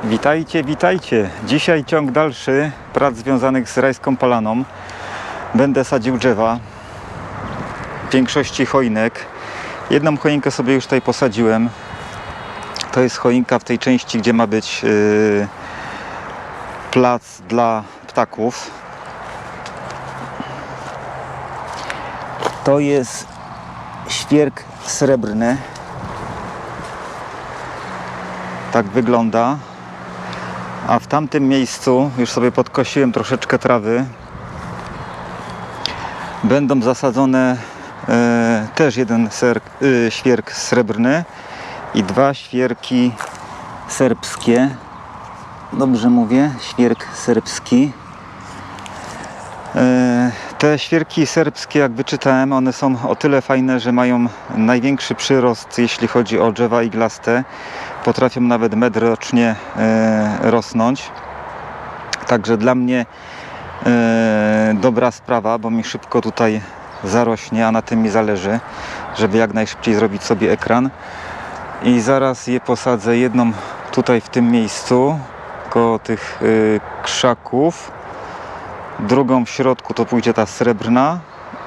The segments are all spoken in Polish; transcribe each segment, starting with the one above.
Witajcie, witajcie. Dzisiaj ciąg dalszy prac związanych z Rajską Polaną. Będę sadził drzewa, w większości choinek. Jedną choinkę sobie już tutaj posadziłem. To jest choinka w tej części, gdzie ma być plac dla ptaków. To jest świerk srebrny. Tak wygląda. A w tamtym miejscu już sobie podkosiłem troszeczkę trawy. Będą zasadzone też jeden świerk srebrny i dwa świerki serbskie. Dobrze mówię, świerk serbski. Te świerki serbskie, jak wyczytałem, one są o tyle fajne, że mają największy przyrost, jeśli chodzi o drzewa iglaste. Potrafią nawet metr rocznie rosnąć. Także dla mnie dobra sprawa, bo mi szybko tutaj zarośnie, a na tym mi zależy, żeby jak najszybciej zrobić sobie ekran. I zaraz je posadzę, jedną tutaj w tym miejscu, koło tych krzaków. Drugą w środku to pójdzie ta srebrna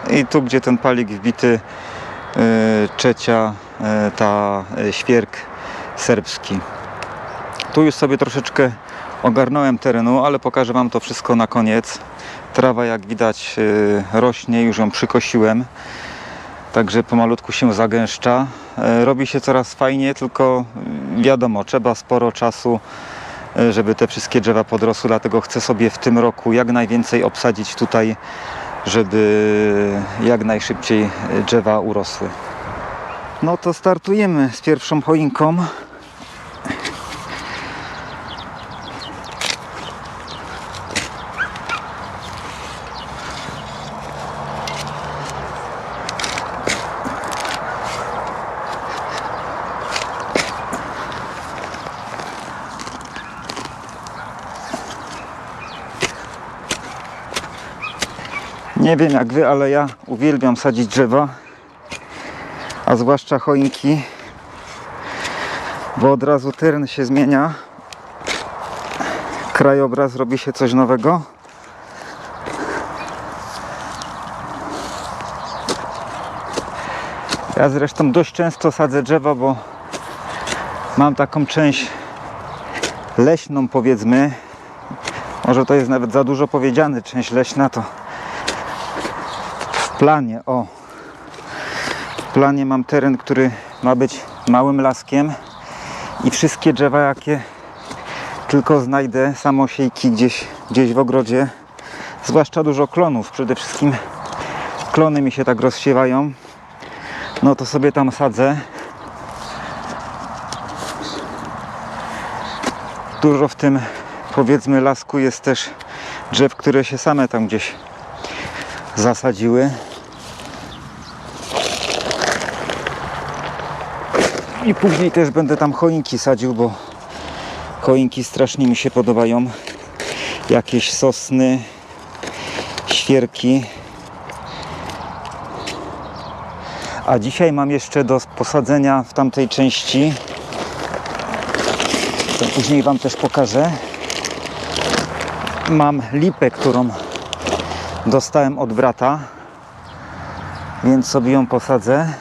i tu, gdzie ten palik wbity, trzecia ta świerk serbski. Tu już sobie troszeczkę ogarnąłem terenu, ale pokażę Wam to wszystko na koniec. Trawa, jak widać, rośnie, już ją przykosiłem, także pomalutku się zagęszcza. Robi się coraz fajnie, tylko wiadomo, trzeba sporo czasu, żeby te wszystkie drzewa podrosły, dlatego chcę sobie w tym roku jak najwięcej obsadzić tutaj, żeby jak najszybciej drzewa urosły. No to startujemy z pierwszą choinką. Nie wiem jak Wy, ale ja uwielbiam sadzić drzewa, a zwłaszcza choinki, bo od razu teren się zmienia, krajobraz, robi się coś nowego. Ja zresztą dość często sadzę drzewa, bo mam taką część leśną, powiedzmy. Może to jest nawet za dużo powiedziane, część leśna to w planie, w planie mam teren, który ma być małym laskiem i wszystkie drzewa, jakie tylko znajdę, samosiejki gdzieś w ogrodzie, zwłaszcza dużo klonów, przede wszystkim klony mi się tak rozsiewają, no to sobie tam sadzę. Dużo w tym, powiedzmy, lasku jest też drzew, które się same tam gdzieś zasadziły. I później też będę tam choinki sadził, bo choinki strasznie mi się podobają. Jakieś sosny, świerki. A dzisiaj mam jeszcze do posadzenia w tamtej części, to później Wam też pokażę. Mam lipę, którą dostałem od brata, więc sobie ją posadzę.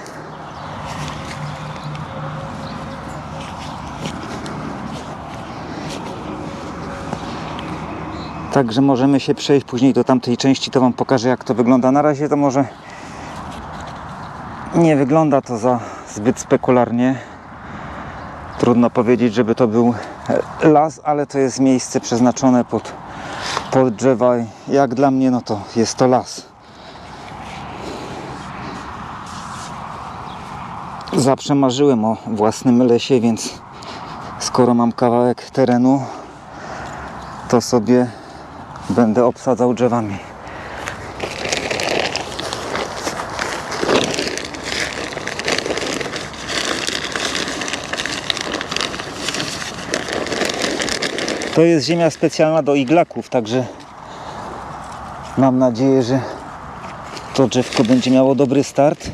Także możemy się przejść później do tamtej części, to Wam pokażę, jak to wygląda. Na razie to może nie wygląda to za zbyt spektakularnie. Trudno powiedzieć, żeby to był las, ale to jest miejsce przeznaczone pod drzewa. Jak dla mnie, no to jest to las. Zawsze marzyłem o własnym lesie, więc skoro mam kawałek terenu, to sobie będę obsadzał drzewami. To jest ziemia specjalna do iglaków, także mam nadzieję, że to drzewko będzie miało dobry start.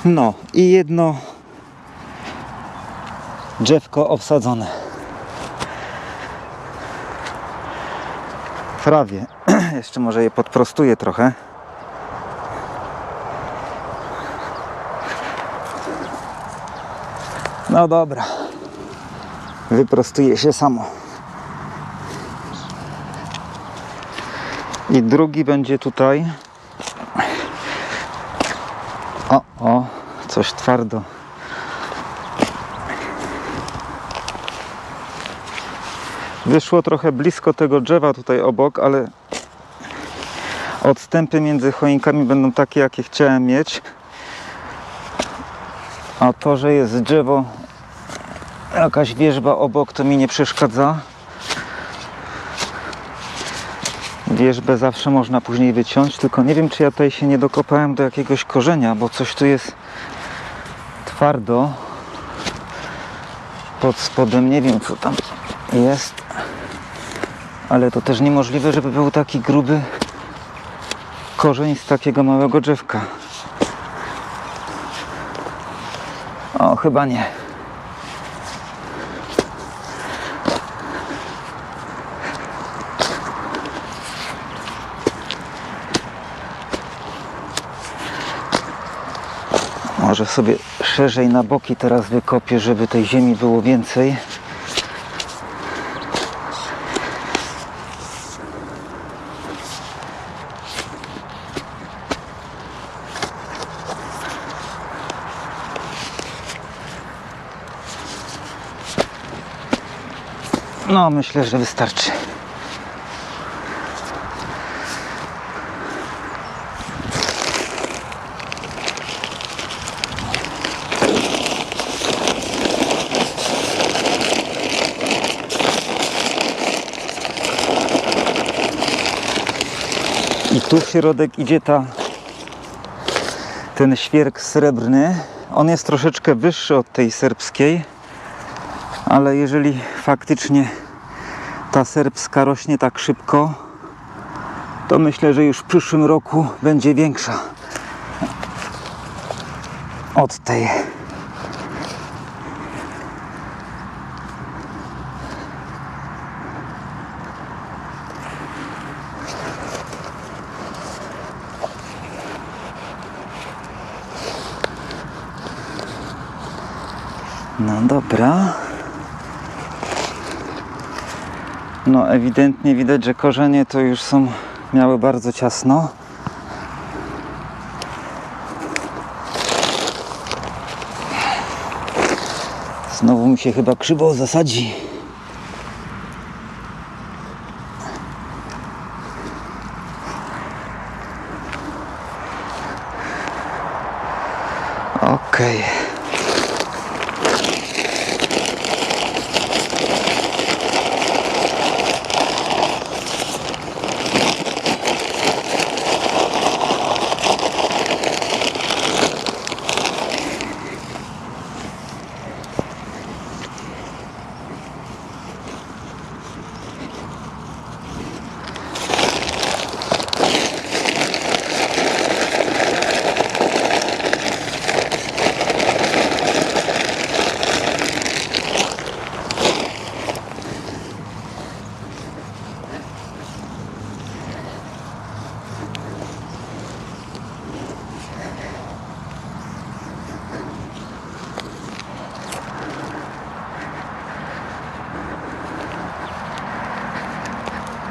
No i jedno drzewko obsadzone. Prawie. Jeszcze może je podprostuję trochę. No dobra. Wyprostuje się samo. I drugi będzie tutaj. O, coś twardo. Wyszło trochę blisko tego drzewa tutaj obok, ale odstępy między choinkami będą takie, jakie chciałem mieć. A to, że jest drzewo, jakaś wierzba obok, to mi nie przeszkadza. Wierzbę zawsze można później wyciąć, tylko nie wiem, czy ja tutaj się nie dokopałem do jakiegoś korzenia, bo coś tu jest twardo pod spodem. Nie wiem, co tam jest, ale to też niemożliwe, żeby był taki gruby korzeń z takiego małego drzewka. O, chyba nie. Może sobie szerzej na boki teraz wykopię, żeby tej ziemi było więcej. No, myślę, że wystarczy. I tu w środek idzie ten świerk srebrny. On jest troszeczkę wyższy od tej serbskiej, ale jeżeli faktycznie ta serbska rośnie tak szybko, to myślę, że już w przyszłym roku będzie większa od tej. No dobra. No ewidentnie widać, że korzenie to już miały bardzo ciasno. Znowu mi się chyba krzywo zasadzi. Okej.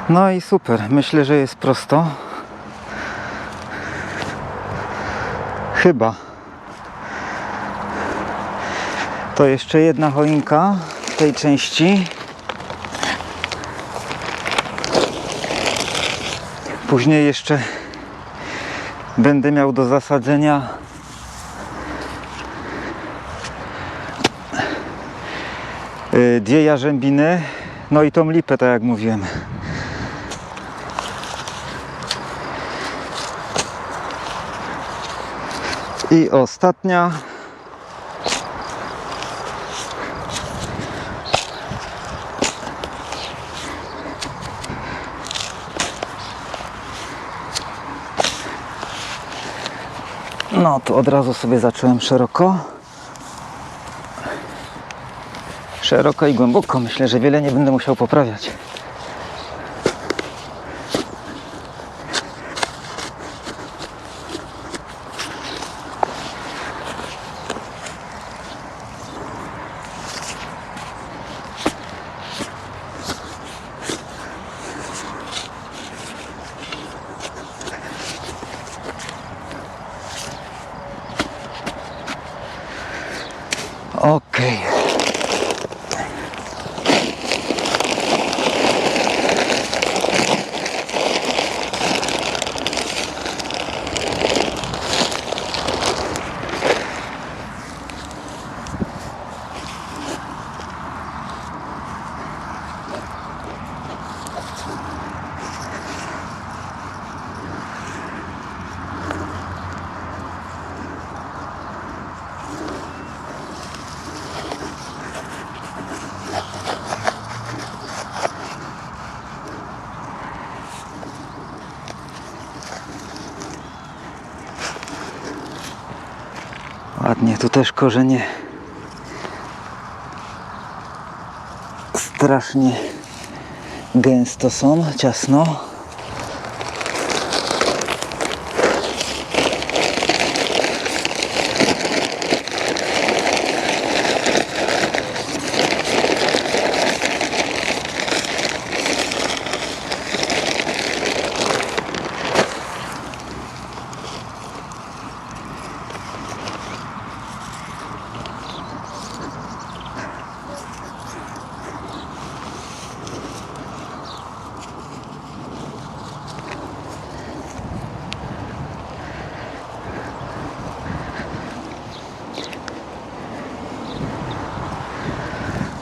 No i super, myślę, że jest prosto. Chyba. To jeszcze jedna choinka w tej części. Później jeszcze będę miał do zasadzenia dwie jarzębiny, no i tą lipę, tak jak mówiłem. I ostatnia. No to od razu sobie zacząłem szeroko. Szeroko i głęboko. Myślę, że wiele nie będę musiał poprawiać. Okej. Ładnie, tu też korzenie strasznie gęsto są, ciasno.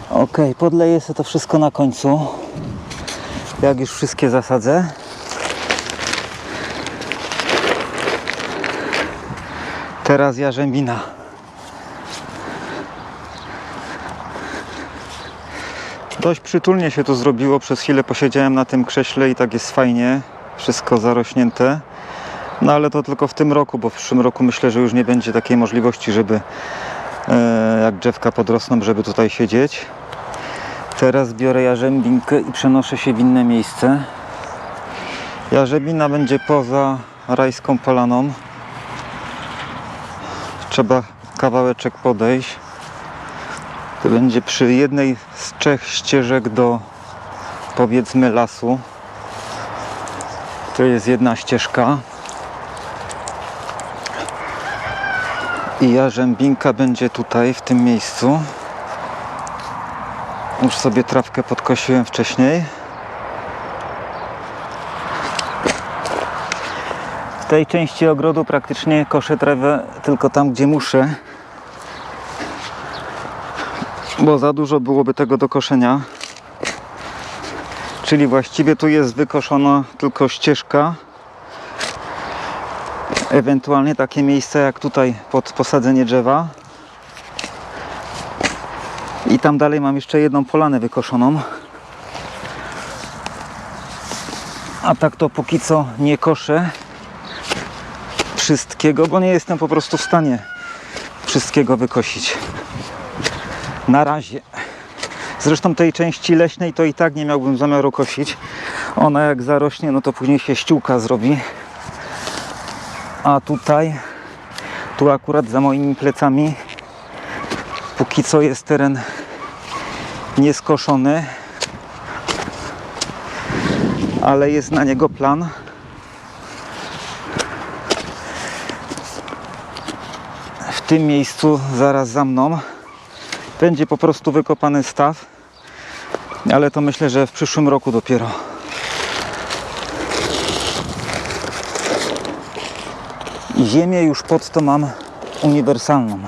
Ok, podleję sobie to wszystko na końcu, jak już wszystkie zasadzę. Teraz jarzębina. Dość przytulnie się tu zrobiło, przez chwilę posiedziałem na tym krześle i tak jest fajnie, wszystko zarośnięte. No ale to tylko w tym roku, bo w przyszłym roku myślę, że już nie będzie takiej możliwości, żeby jak drzewka podrosną, żeby tutaj siedzieć. Teraz biorę jarzębinkę i przenoszę się w inne miejsce. Jarzębina będzie poza rajską polaną. Trzeba kawałeczek podejść. To będzie przy jednej z 3 ścieżek do, powiedzmy, lasu. To jest jedna ścieżka. I jarzębinka będzie tutaj, w tym miejscu. Już sobie trawkę podkosiłem wcześniej. W tej części ogrodu praktycznie koszę trawę tylko tam, gdzie muszę, bo za dużo byłoby tego do koszenia. Czyli właściwie tu jest wykoszona tylko ścieżka, ewentualnie takie miejsca jak tutaj pod posadzenie drzewa. I tam dalej mam jeszcze jedną polanę wykoszoną. A tak to póki co nie koszę wszystkiego, bo nie jestem po prostu w stanie wszystkiego wykosić. Na razie. Zresztą tej części leśnej to i tak nie miałbym zamiaru kosić. Ona jak zarośnie, no to później się ściółka zrobi. A tutaj, tu akurat za moimi plecami, póki co jest teren nieskoszony, ale jest na niego plan. W tym miejscu zaraz za mną będzie po prostu wykopany staw, ale to myślę, że w przyszłym roku dopiero. I ziemię już pod to mam uniwersalną.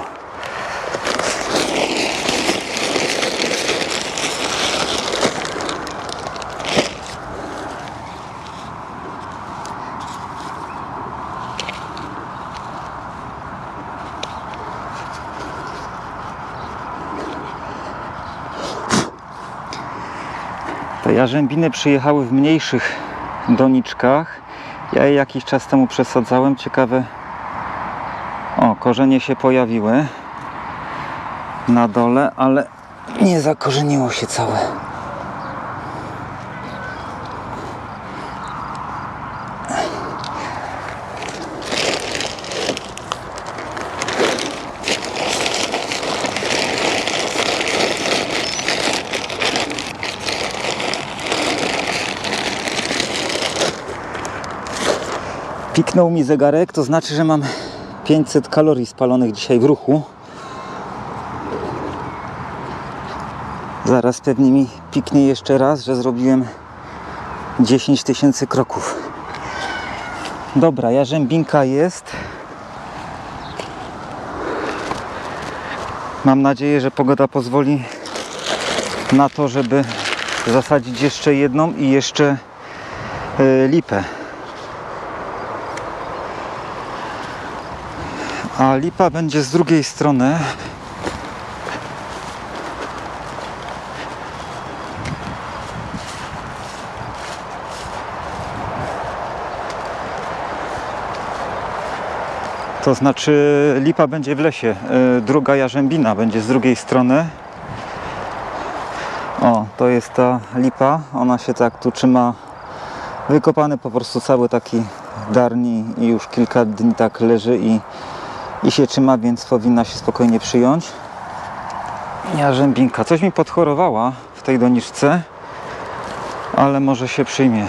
Te jarzębiny przyjechały w mniejszych doniczkach. Ja je jakiś czas temu przesadzałem. Ciekawe, O, korzenie się pojawiły na dole, ale nie zakorzeniło się całe. Piknął mi zegarek, to znaczy, że mam 500 kalorii spalonych dzisiaj w ruchu. Zaraz pewnie mi piknie jeszcze raz, że zrobiłem 10 000 kroków. Dobra, jarzębinka jest. Mam nadzieję, że pogoda pozwoli na to, żeby zasadzić jeszcze jedną i jeszcze lipę. A lipa będzie z drugiej strony. To znaczy lipa będzie w lesie, druga jarzębina będzie z drugiej strony. O, to jest ta lipa, ona się tak tu trzyma, wykopany po prostu cały taki darni i już kilka dni tak leży i się trzyma, więc powinna się spokojnie przyjąć. Jarzębinka, coś mi podchorowała w tej doniczce, ale może się przyjmie.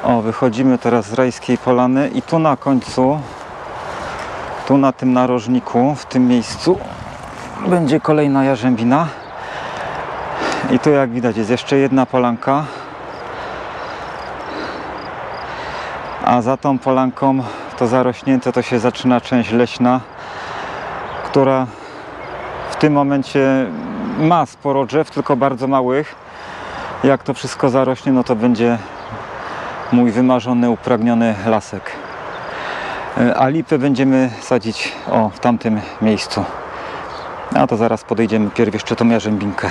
O, wychodzimy teraz z Rajskiej Polany i tu na końcu, tu na tym narożniku, w tym miejscu będzie kolejna jarzębina. I tu, jak widać, jest jeszcze jedna polanka. A za tą polanką to zarośnięte, to się zaczyna część leśna, która w tym momencie ma sporo drzew, tylko bardzo małych. Jak to wszystko zarośnie, no to będzie mój wymarzony, upragniony lasek. A lipy będziemy sadzić w tamtym miejscu. A to zaraz podejdziemy pierw jeszcze tą jarzębinkę.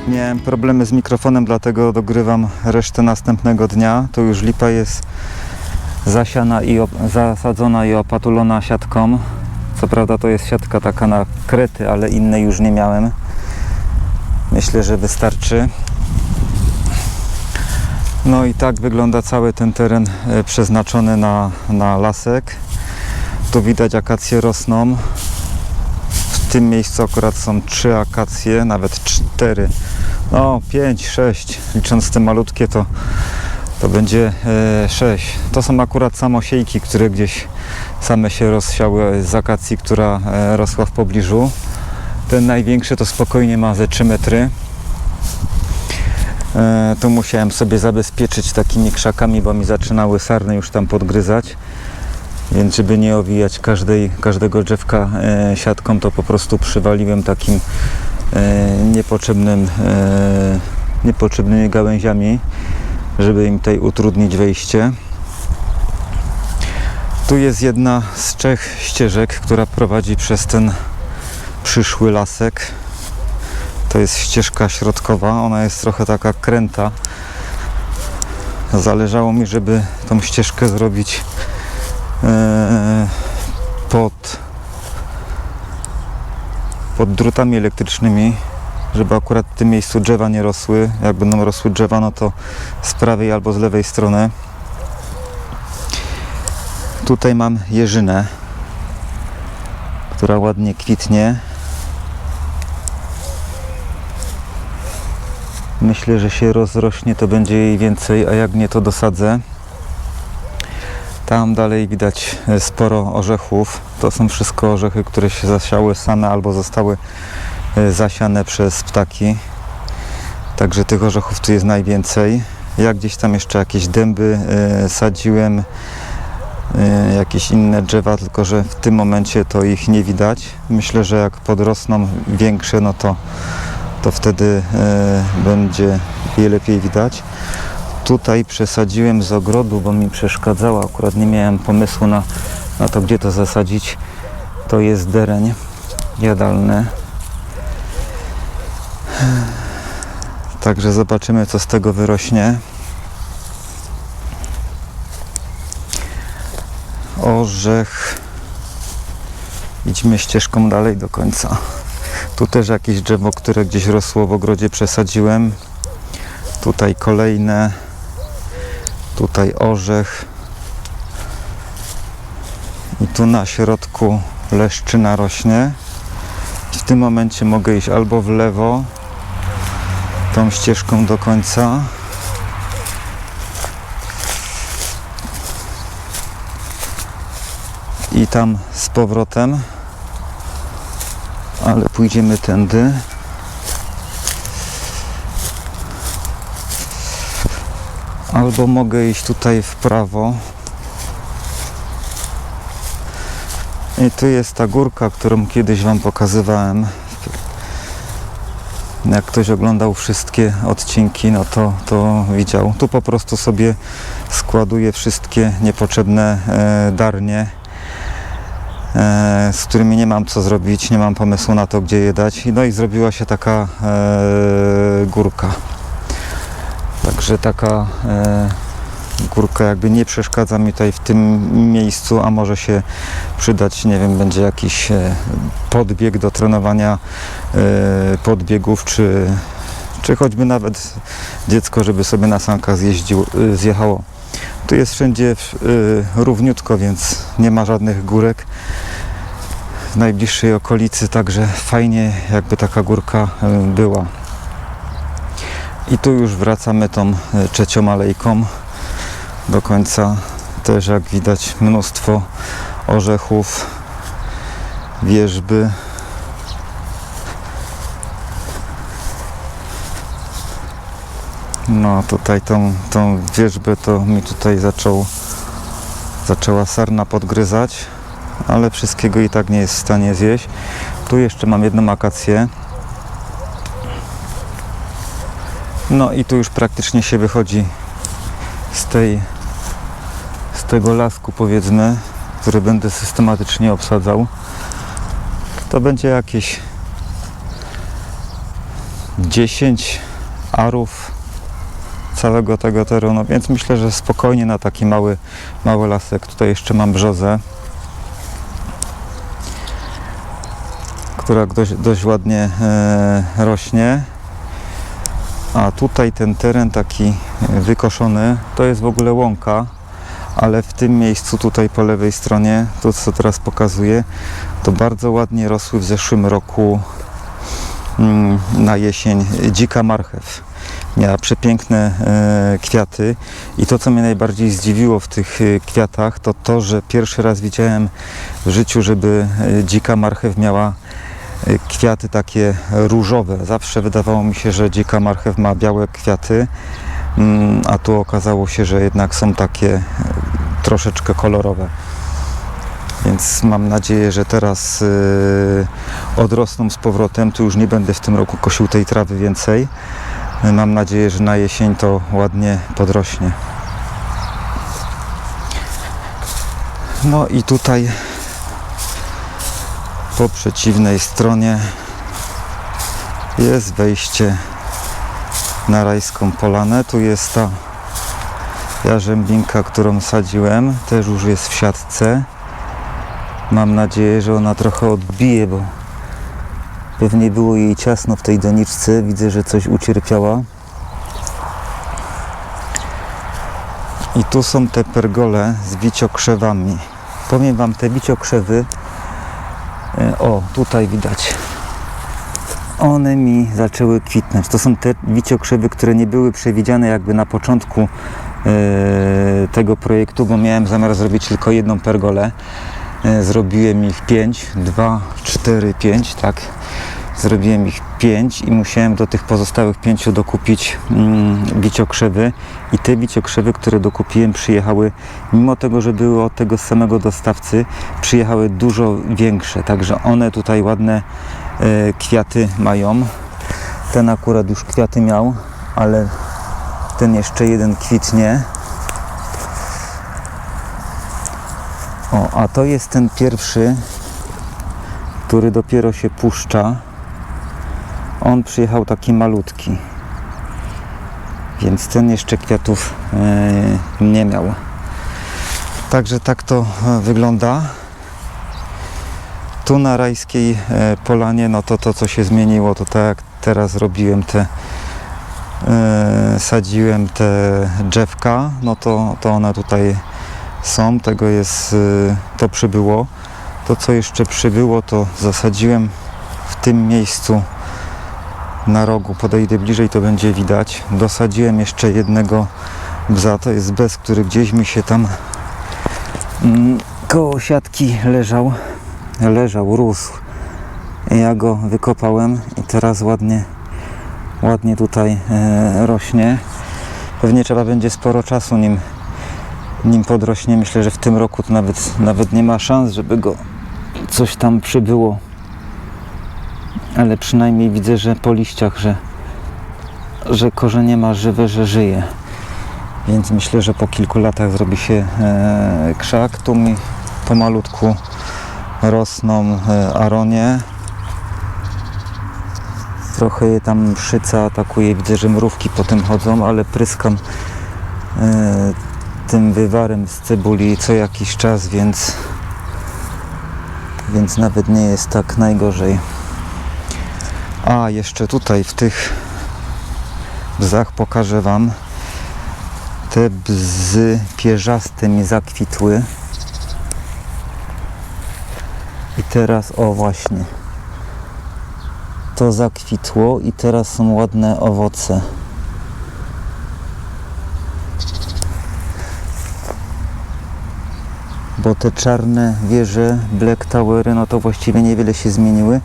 Miałem problemy z mikrofonem, dlatego dogrywam resztę następnego dnia. Tu już lipa jest zasiana i zasadzona i opatulona siatką. Co prawda to jest siatka taka na krety, ale innej już nie miałem. Myślę, że wystarczy. No i tak wygląda cały ten teren przeznaczony na lasek. Tu widać, akacje rosną. W tym miejscu akurat są 3 akacje, nawet 4. No 5, 6, licząc te malutkie to będzie 6. To są akurat samosiejki, które gdzieś same się rozsiały z akacji, która rosła w pobliżu. Ten największy to spokojnie ma ze 3 metry. Tu musiałem sobie zabezpieczyć takimi krzakami, bo mi zaczynały sarny już tam podgryzać. Więc żeby nie owijać każdego drzewka siatką, to po prostu przywaliłem takim niepotrzebnymi gałęziami, żeby im tutaj utrudnić wejście. Tu jest jedna z 3 ścieżek, która prowadzi przez ten przyszły lasek. To jest ścieżka środkowa, ona jest trochę taka kręta. Zależało mi, żeby tą ścieżkę zrobić pod drutami elektrycznymi, żeby akurat w tym miejscu drzewa nie rosły. Jak będą rosły drzewa, no to z prawej albo z lewej strony. Tutaj mam jeżynę, która ładnie kwitnie. Myślę, że się rozrośnie, to będzie jej więcej, a jak nie, to dosadzę. Tam dalej widać sporo orzechów. To są wszystko orzechy, które się zasiały same albo zostały zasiane przez ptaki. Także tych orzechów tu jest najwięcej. Ja gdzieś tam jeszcze jakieś dęby sadziłem, jakieś inne drzewa, tylko że w tym momencie to ich nie widać. Myślę, że jak podrosną większe, no to wtedy będzie je lepiej widać. Tutaj przesadziłem z ogrodu, bo mi przeszkadzała, akurat nie miałem pomysłu na to, gdzie to zasadzić. To jest dereń jadalny. Także zobaczymy, co z tego wyrośnie. Orzech. Idźmy ścieżką dalej do końca. Tu też jakieś drzewo, które gdzieś rosło w ogrodzie, przesadziłem. Tutaj kolejne. Tutaj orzech. I tu na środku leszczyna rośnie. W tym momencie mogę iść albo w lewo, tą ścieżką do końca, i tam z powrotem, ale pójdziemy tędy. Albo mogę iść tutaj w prawo. I tu jest ta górka, którą kiedyś Wam pokazywałem. Jak ktoś oglądał wszystkie odcinki, no to widział. Tu po prostu sobie składuję wszystkie niepotrzebne darnie, z którymi nie mam co zrobić, nie mam pomysłu na to, gdzie je dać. No i zrobiła się taka górka. Także taka górka jakby nie przeszkadza mi tutaj w tym miejscu, a może się przydać, nie wiem, będzie jakiś podbieg do trenowania podbiegów, czy choćby nawet dziecko, żeby sobie na sankach zjechało. Tu jest wszędzie równiutko, więc nie ma żadnych górek w najbliższej okolicy, także fajnie jakby taka górka była. I tu już wracamy tą trzecią alejką do końca. Też jak widać mnóstwo orzechów, wierzby. No tutaj tą wierzbę to mi tutaj zaczęła sarna podgryzać, ale wszystkiego i tak nie jest w stanie zjeść. Tu jeszcze mam jedną akację. No i tu już praktycznie się wychodzi z tego lasku, powiedzmy, który będę systematycznie obsadzał. To będzie jakieś 10 arów całego tego terenu, więc myślę, że spokojnie na taki mały lasek. Tutaj jeszcze mam brzozę, która dość ładnie rośnie. A tutaj ten teren taki wykoszony, to jest w ogóle łąka, ale w tym miejscu tutaj po lewej stronie, to co teraz pokazuję, to bardzo ładnie rosły w zeszłym roku na jesień dzika marchew. Miała przepiękne kwiaty i to, co mnie najbardziej zdziwiło w tych kwiatach, to to, że pierwszy raz widziałem w życiu, żeby dzika marchew miała kwiaty takie różowe. Zawsze wydawało mi się, że dzika marchew ma białe kwiaty, a tu okazało się, że jednak są takie troszeczkę kolorowe. Więc mam nadzieję, że teraz odrosną z powrotem. Tu już nie będę w tym roku kosił tej trawy więcej. Mam nadzieję, że na jesień to ładnie podrośnie. No i tutaj po przeciwnej stronie jest wejście na rajską polanę. Tu jest ta jarzębinka, którą sadziłem. Też już jest w siatce. Mam nadzieję, że ona trochę odbije, bo Pewnie było jej ciasno w tej doniczce. Widzę, że coś ucierpiała. I tu są te pergole z wiciokrzewami. Powiem Wam, te wiciokrzewy, o, tutaj widać, one mi zaczęły kwitnąć. To są te wiciokrzewy, które nie były przewidziane jakby na początku tego projektu, bo miałem zamiar zrobić tylko jedną pergolę. Zrobiłem ich 5, 2, 4, 5, tak. Zrobiłem ich 5 i musiałem do tych pozostałych 5 dokupić wiciokrzewy. I te wiciokrzewy, które dokupiłem, przyjechały, mimo tego, że były od tego samego dostawcy, przyjechały dużo większe. Także one tutaj ładne kwiaty mają. Ten akurat już kwiaty miał, ale ten jeszcze jeden kwitnie. O, a to jest ten pierwszy, który dopiero się puszcza. On przyjechał taki malutki, więc ten jeszcze kwiatów nie miał. Także tak to wygląda. Tu na Rajskiej Polanie, no to co się zmieniło, to tak jak teraz robiłem sadziłem te drzewka, no to one tutaj są, tego jest, to przybyło. To co jeszcze przybyło, to zasadziłem w tym miejscu na rogu, podejdę bliżej, to będzie widać. Dosadziłem jeszcze jednego bza, to jest bez, który gdzieś mi się tam koło siatki leżał, rósł. Ja go wykopałem i teraz ładnie tutaj rośnie. Pewnie trzeba będzie sporo czasu nim podrośnie. Myślę, że w tym roku to nawet nie ma szans, żeby go coś tam przybyło. Ale przynajmniej widzę, że po liściach, że korzenie ma żywe, że żyje. Więc myślę, że po kilku latach zrobi się krzak. Tu mi pomalutku rosną aronie. Trochę je tam mszyca atakuje. Widzę, że mrówki po tym chodzą, ale pryskam tym wywarem z cebuli co jakiś czas, więc nawet nie jest tak najgorzej. A jeszcze tutaj w tych bzach pokażę Wam. Te bzy pierzaste mi zakwitły. I teraz, o właśnie, to zakwitło i teraz są ładne owoce. Bo te czarne wieże, Black Towery, no to właściwie niewiele się zmieniły,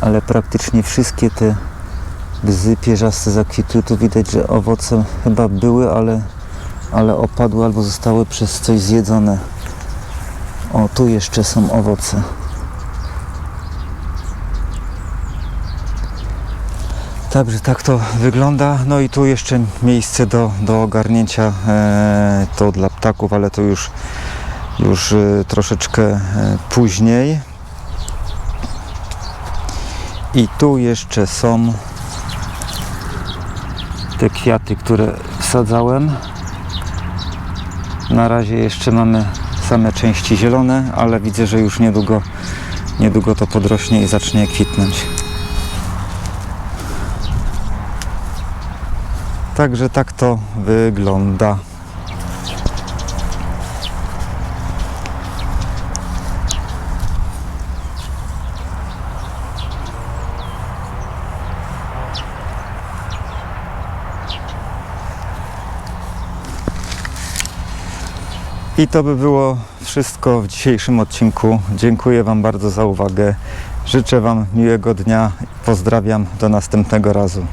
ale praktycznie wszystkie te bzy pierzaste zakwitły. Tu widać, że owoce chyba były, ale opadły albo zostały przez coś zjedzone. O, tu jeszcze są owoce. Także tak to wygląda. No i tu jeszcze miejsce do ogarnięcia to dla ptaków, ale to już troszeczkę później. I tu jeszcze są te kwiaty, które wsadzałem. Na razie jeszcze mamy same części zielone, ale widzę, że już niedługo to podrośnie i zacznie kwitnąć. Także tak to wygląda. I to by było wszystko w dzisiejszym odcinku. Dziękuję Wam bardzo za uwagę. Życzę Wam miłego dnia. Pozdrawiam. Do następnego razu.